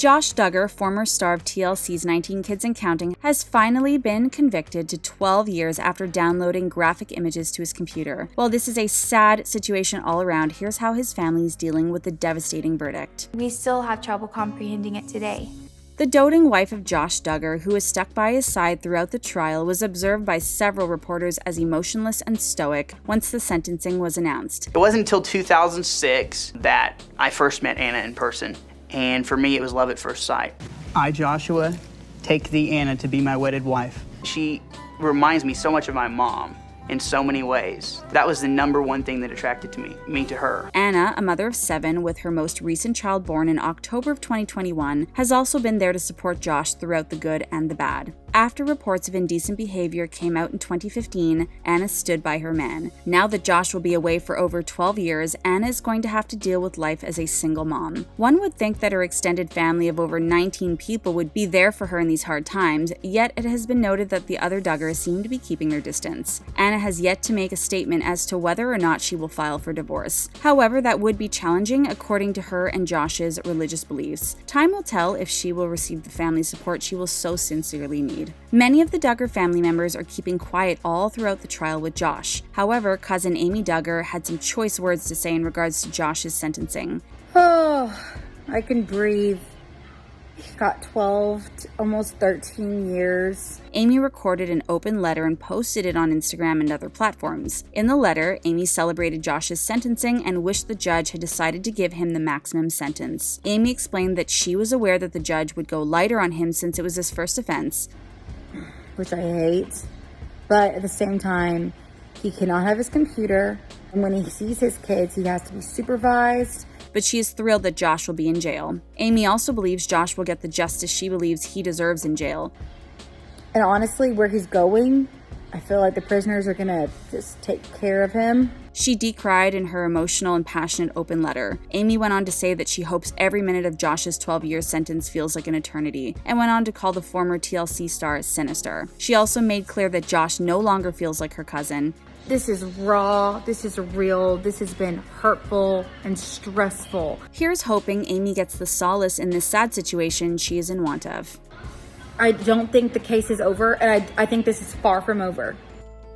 Josh Duggar, former star of TLC's 19 Kids and Counting, has finally been convicted to 12 years after downloading graphic images to his computer. While this is a sad situation all around, here's how his family is dealing with the devastating verdict. We still have trouble comprehending it today. The doting wife of Josh Duggar, who was stuck by his side throughout the trial, was observed by several reporters as emotionless and stoic once the sentencing was announced. It wasn't until 2006 that I first met Anna in person, and for me it was love at first sight. I, Joshua, take thee, Anna, to be my wedded wife. She reminds me so much of my mom in so many ways. That was the number one thing that attracted me to her. Anna, a mother of 7 with her most recent child born in October of 2021, has also been there to support Josh throughout the good and the bad. After reports of indecent behavior came out in 2015, Anna stood by her man. Now that Josh will be away for over 12 years, Anna is going to have to deal with life as a single mom. One would think that her extended family of over 19 people would be there for her in these hard times, yet it has been noted that the other Duggars seem to be keeping their distance. Anna has yet to make a statement as to whether or not she will file for divorce. However, that would be challenging according to her and Josh's religious beliefs. Time will tell if she will receive the family support she will so sincerely need. Many of the Duggar family members are keeping quiet all throughout the trial with Josh. However, cousin Amy Duggar had some choice words to say in regards to Josh's sentencing. Oh, I can breathe. He got 12 to almost 13 years. Amy recorded an open letter and posted it on Instagram and other platforms. In the letter, Amy celebrated Josh's sentencing and wished the judge had decided to give him the maximum sentence. Amy explained that she was aware that the judge would go lighter on him since it was his first offense, which I hate, but at the same time, he cannot have his computer, and when he sees his kids, he has to be supervised. But she is thrilled that Josh will be in jail. Amy also believes Josh will get the justice she believes he deserves in jail. And honestly, where he's going, I feel like the prisoners are gonna just take care of him. She decried in her emotional and passionate open letter. Amy went on to say that she hopes every minute of Josh's 12-year sentence feels like an eternity, and went on to call the former TLC star sinister. She also made clear that Josh no longer feels like her cousin. This is raw, this is real, this has been hurtful and stressful. Here's hoping Amy gets the solace in this sad situation she is in want of. I don't think the case is over, and I think this is far from over.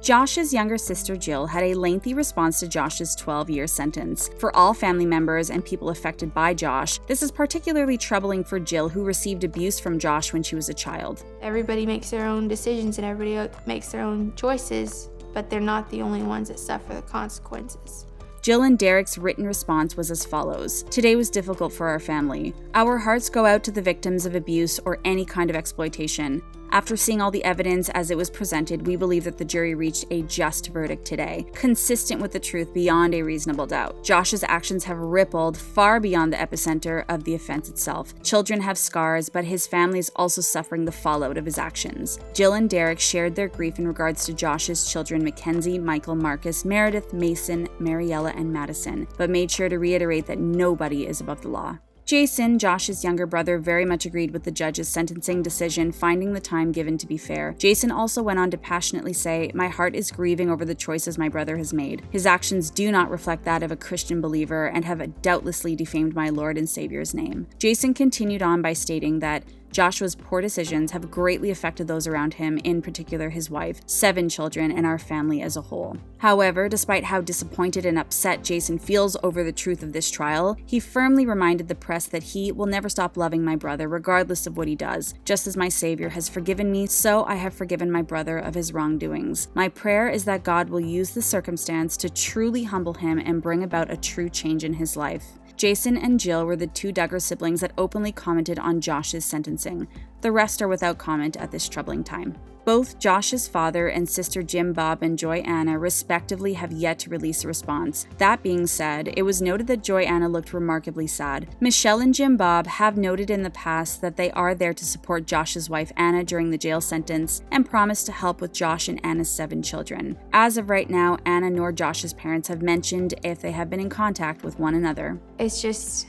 Josh's younger sister Jill had a lengthy response to Josh's 12-year sentence. For all family members and people affected by Josh, this is particularly troubling for Jill, who received abuse from Josh when she was a child. Everybody makes their own decisions and everybody makes their own choices, but they're not the only ones that suffer the consequences. Jill and Derek's written response was as follows. Today was difficult for our family. Our hearts go out to the victims of abuse or any kind of exploitation. After seeing all the evidence as it was presented, we believe that the jury reached a just verdict today, consistent with the truth beyond a reasonable doubt. Josh's actions have rippled far beyond the epicenter of the offense itself. Children have scars, but his family is also suffering the fallout of his actions. Jill and Derek shared their grief in regards to Josh's children Mackenzie, Michael, Marcus, Meredith, Mason, Mariella, and Madison, but made sure to reiterate that nobody is above the law. Jason, Josh's younger brother, very much agreed with the judge's sentencing decision, finding the time given to be fair. Jason also went on to passionately say, "My heart is grieving over the choices my brother has made. His actions do not reflect that of a Christian believer and have doubtlessly defamed my Lord and Savior's name." Jason continued on by stating that Joshua's poor decisions have greatly affected those around him, in particular his wife, 7 children, and our family as a whole. However, despite how disappointed and upset Jason feels over the truth of this trial, he firmly reminded the press that he will never stop loving my brother regardless of what he does. Just as my Savior has forgiven me, so I have forgiven my brother of his wrongdoings. My prayer is that God will use the circumstance to truly humble him and bring about a true change in his life. Jason and Jill were the 2 Duggar siblings that openly commented on Josh's sentencing. The rest are without comment at this troubling time. Both Josh's father and sister Jim Bob and Joy Anna respectively have yet to release a response. That being said, it was noted that Joy Anna looked remarkably sad. Michelle and Jim Bob have noted in the past that they are there to support Josh's wife Anna during the jail sentence and promised to help with Josh and Anna's 7 children. As of right now, Anna nor Josh's parents have mentioned if they have been in contact with one another. It's just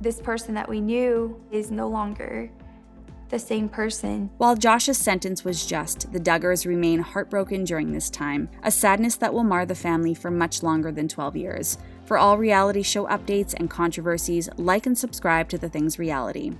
this person that we knew is no longer the same person. While Josh's sentence was just, the Duggars remain heartbroken during this time, a sadness that will mar the family for much longer than 12 years. For all reality show updates and controversies, like and subscribe to The Things Reality.